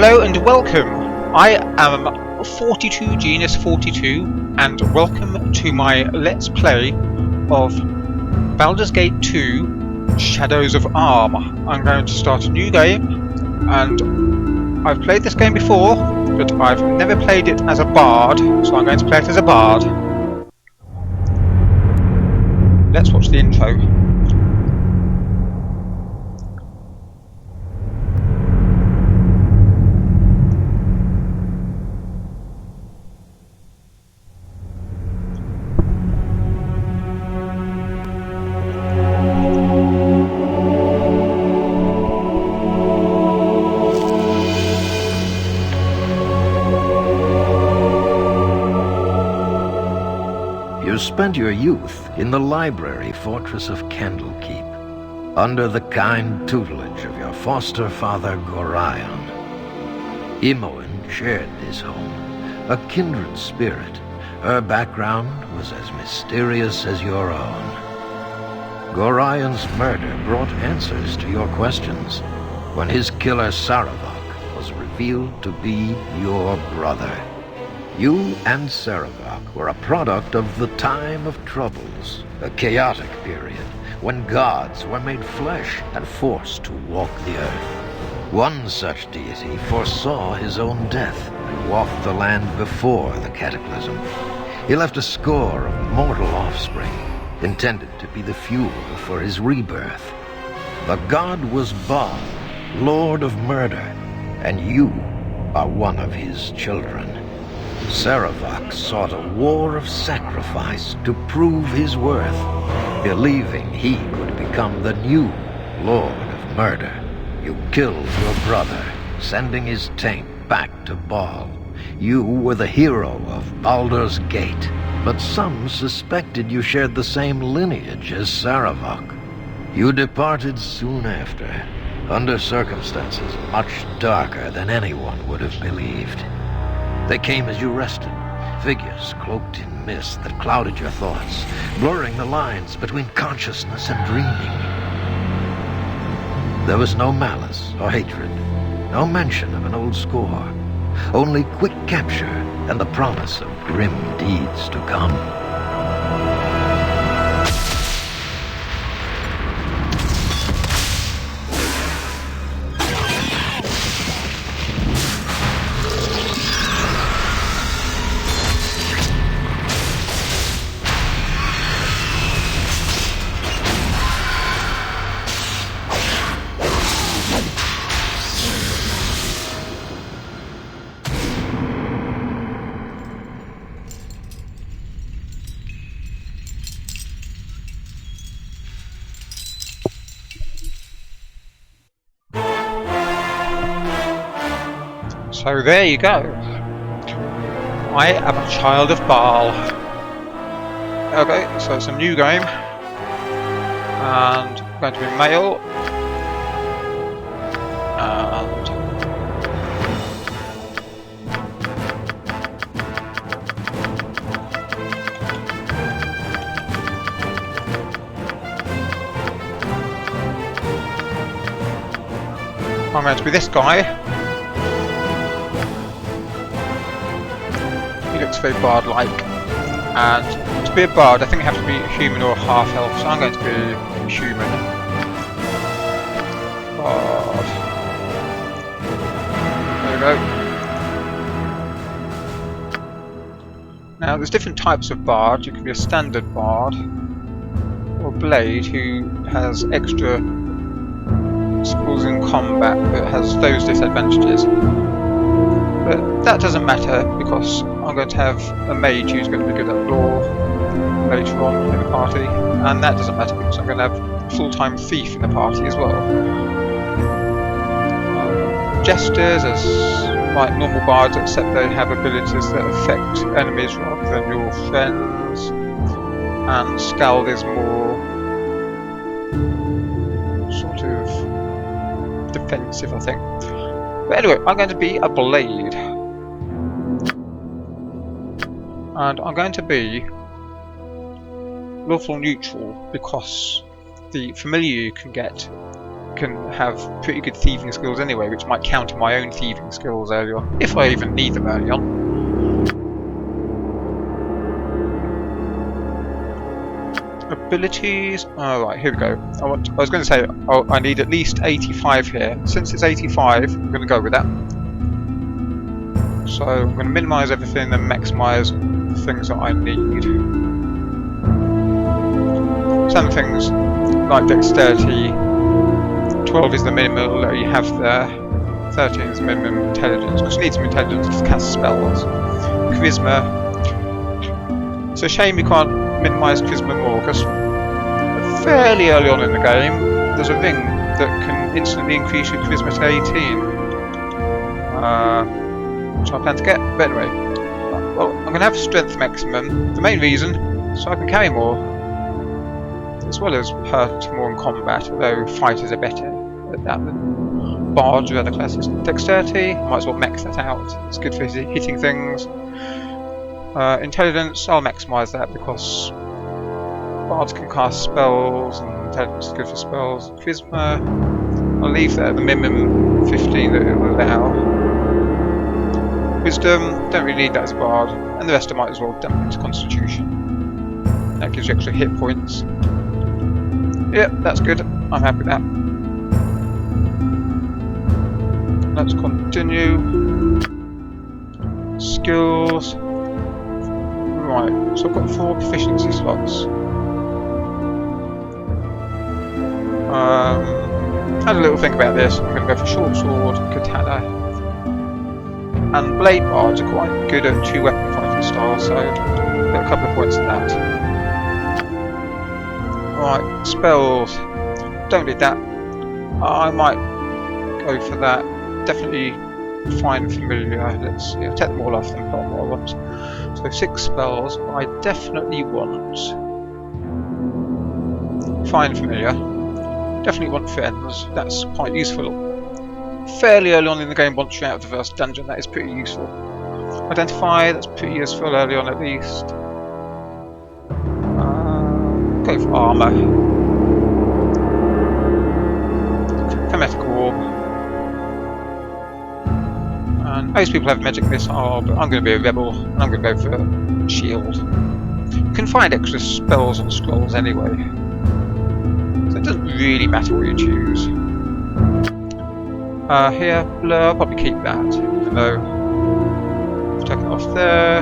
Hello and welcome. I am 42 Genius 42 and welcome to my Let's Play of Baldur's Gate 2 Shadows of Arm. I'm going to start a new game and I've played this game before but I've never played it as a bard, so I'm going to play it as a bard. Let's watch the intro. You spent your youth in the library fortress of Candlekeep, under the kind tutelage of your foster father Gorion. Imoen shared this home, a kindred spirit. Her background was as mysterious as your own. Gorion's murder brought answers to your questions when his killer Saravok was revealed to be your brother. You and Saravok were a product of the time of troubles, a chaotic period when gods were made flesh and forced to walk the earth. One such deity foresaw his own death and walked the land before the cataclysm. He left a score of mortal offspring, intended to be the fuel for his rebirth. The god was Bard, Lord of Murder, and you are one of his children. Saravok sought a war of sacrifice to prove his worth, believing he could become the new Lord of Murder. You killed your brother, sending his taint back to Baal. You were the hero of Baldur's Gate, but some suspected you shared the same lineage as Saravok. You departed soon after, under circumstances much darker than anyone would have believed. They came as you rested, figures cloaked in mist that clouded your thoughts, blurring the lines between consciousness and dreaming. There was no malice or hatred, no mention of an old score, only quick capture and the promise of grim deeds to come. So there you go. I am a child of Baal. Okay, so it's a new game. And I'm going to be male. And I'm going to be this guy. He looks very bard-like, and to be a bard I think you have to be human or half-elf, so I'm going to be human. Bard. There we go. Now there's different types of bard. You can be a standard bard, or blade who has extra skills in combat but has those disadvantages. But that doesn't matter because I'm going to have a mage who's going to be good at lore later on in the party, and that doesn't matter because I'm going to have a full-time thief in the party as well. Jesters as like normal bards, except they have abilities that affect enemies rather than your friends, and Scald is more sort of defensive, I think. But anyway, I'm going to be a blade. And I'm going to be lawful neutral because the familiar you can get can have pretty good thieving skills anyway, which might counter my own thieving skills early on, if I even need them early on. Abilities. Oh, right, here we go. I was going to say I need at least 85 here. Since it's 85, I'm going to go with that. So I'm going to minimise everything and maximise the things that I need. Some things like dexterity, 12 is the minimum that you have there, 13 is the minimum intelligence, because you need some intelligence to cast spells. Charisma. It's a shame you can't minimise charisma more, because fairly early on in the game there's a ring that can instantly increase your charisma to 18. Which I plan to get, but anyway. Well, I'm going to have strength maximum, the main reason, so I can carry more. As well as hurt more in combat, although fighters are better at that than bards or other classes. Dexterity, might as well max that out, it's good for hitting things. Intelligence, I'll maximise that because bards can cast spells and intelligence is good for spells. Charisma, I'll leave that at the minimum 15 that it will allow. Wisdom, don't really need that as a bard, and the rest I might as well dump into Constitution. That gives you extra hit points. Yep, that's good. I'm happy with that. Let's continue. Skills. Right, so I've got 4 proficiency slots. Had a little think about this. I'm going to go for short sword, katana, and blade bards are quite good at 2 weapon fighting styles, so get a couple of points in that. Right, spells. Don't need that. I might go for that. Definitely find familiar. Let's see. I'll take them all off and put on what I want. So 6 spells. I definitely want find familiar. Definitely want friends. That's quite useful. Fairly early on in the game, once you're out of the first dungeon, that is pretty useful. Identify. That's pretty useful early on at least. Go for armour. Hermetic orb. And most people have magic missile, but I'm going to be a rebel, and I'm going to go for shield. You can find extra spells on scrolls anyway, so it doesn't really matter what you choose. Here, blur, I'll probably keep that, even though I've taken it off there.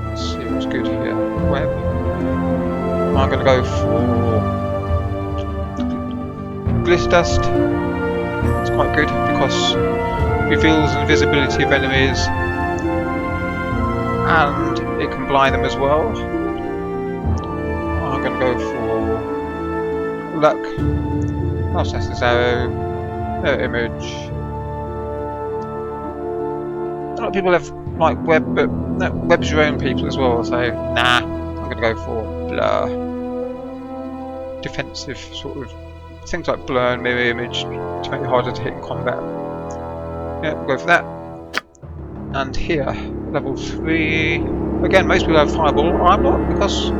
Let's see what's good here. Web. I'm going to go for Gliss Dust. It's quite good because it reveals invisibility of enemies and it can blind them as well. I'm going to go for Luck. Last Assassin's Arrow. No image. A lot of people have like web, but no, web's your own people as well, so nah. I'm going to go for blur. Defensive sort of things like blur and mirror image to make it harder to hit in combat. Yeah, we'll go for that. And here, level 3. Again, most people have fireball. I'm not, because,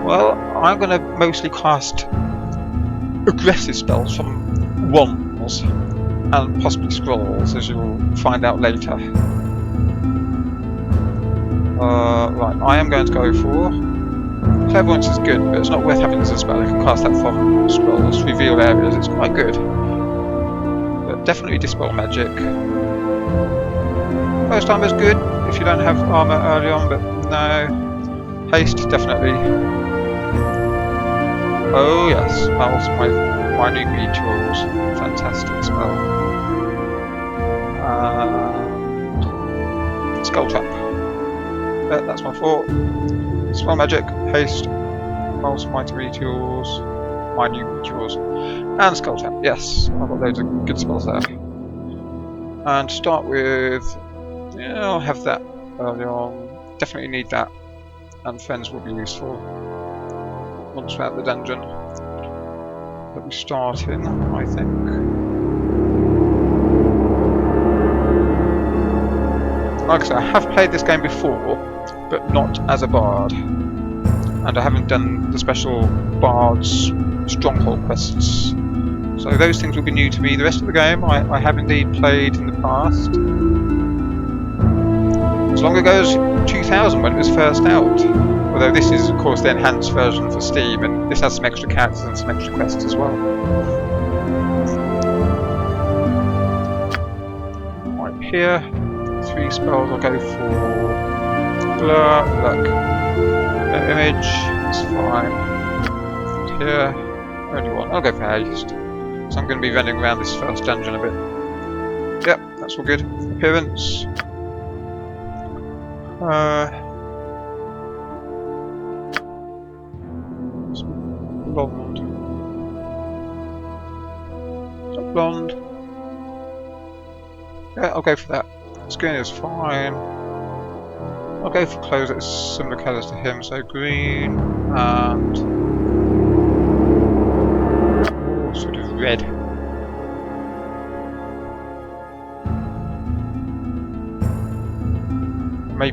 well, I'm going to mostly cast aggressive spells from wands and possibly scrolls, as you'll find out later. Right, I am going to go for Clairvoyance is good, but it's not worth having as a spell. I can cast that from scrolls to reveal areas. It's quite good, but definitely Dispel Magic. First armor is good if you don't have armor early on, but no. Haste, definitely. Oh yes, Pulse, my new rituals. Fantastic spell. Skull Trap. That's my 4. Spell Magic, Haste, Pulse, Mighty Rituals, my new rituals, and Skull Trap. Yes, I've got loads of good spells there. And to start with, yeah, I'll have that early on. Definitely need that, and Friends will be useful once we're out the dungeon that we start in, I think. Like I said, I have played this game before, but not as a bard, and I haven't done the special Bard Stronghold Quests So those things will be new to me. The rest of the game I have indeed played in the past. As long ago as 2000 when it was first out. Although this is of course the enhanced version for Steam, and this has some extra characters and some extra quests as well. Right here, 3 spells. I'll go for blur, look, image, that's fine. And here, only one. I'll go for haste. So I'm going to be running around this first dungeon a bit. Yep, that's all good. Appearance. Blonde. Is that blonde? Yeah, I'll go for that. Skin is fine. I'll go for clothes that's similar colours to him, so green and sort of red.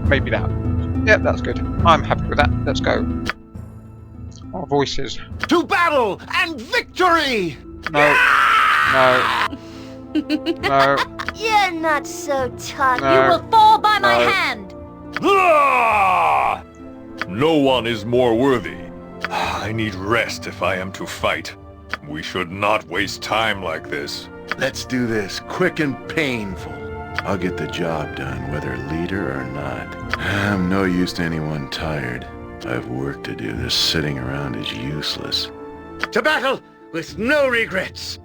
Maybe that. Yeah, that's good. I'm happy with that. Let's go. Our voices. To battle and victory! No. No. No. You're not so tough. No. You will fall by my No. hand. Ah! No one is more worthy. I need rest if I am to fight. We should not waste time like this. Let's do this quick and painful. I'll get the job done, whether leader or not. I'm no use to anyone tired. I've work to do. This sitting around is useless. To battle with no regrets.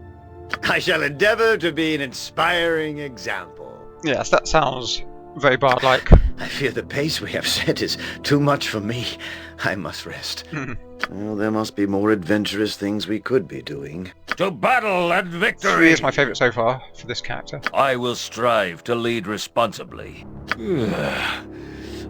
I shall endeavor to be an inspiring example. Yes, that sounds very bard-like. I fear the pace we have set is too much for me. I must rest. Well, there must be more adventurous things we could be doing. To battle and 3 victory! is my favourite so far for this character. I will strive to lead responsibly.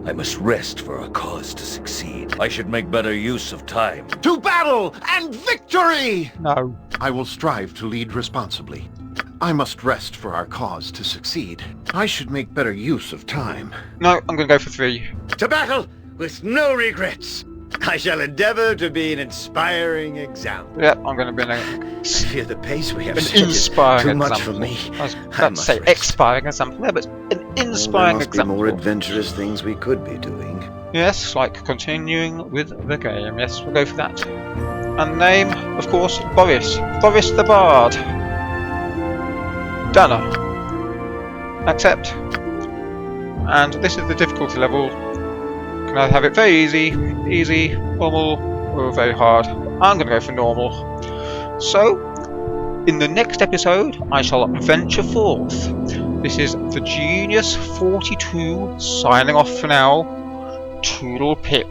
I must rest for a cause to succeed. I should make better use of time. To battle and victory! No. I will strive to lead responsibly. I must rest for our cause to succeed. I should make better use of time. No, I'm going to go for 3. To battle with no regrets. I shall endeavor to be an inspiring example. Yep, I'm going to be I fear the pace we have an set is inspiring too much example. for me. I was I about to must say rest. expiring example there, but an Well, inspiring there must example. be more adventurous things we could be doing. Yes, like continuing with the game. Yes, we'll go for that. And name, of course, Boris. Boris the Bard. Done. Accept. And this is the difficulty level. Can I have it very easy, normal, or very hard? I'm going to go for normal. So, in the next episode, I shall venture forth. This is the Genius 42 signing off for now. Toodle pip.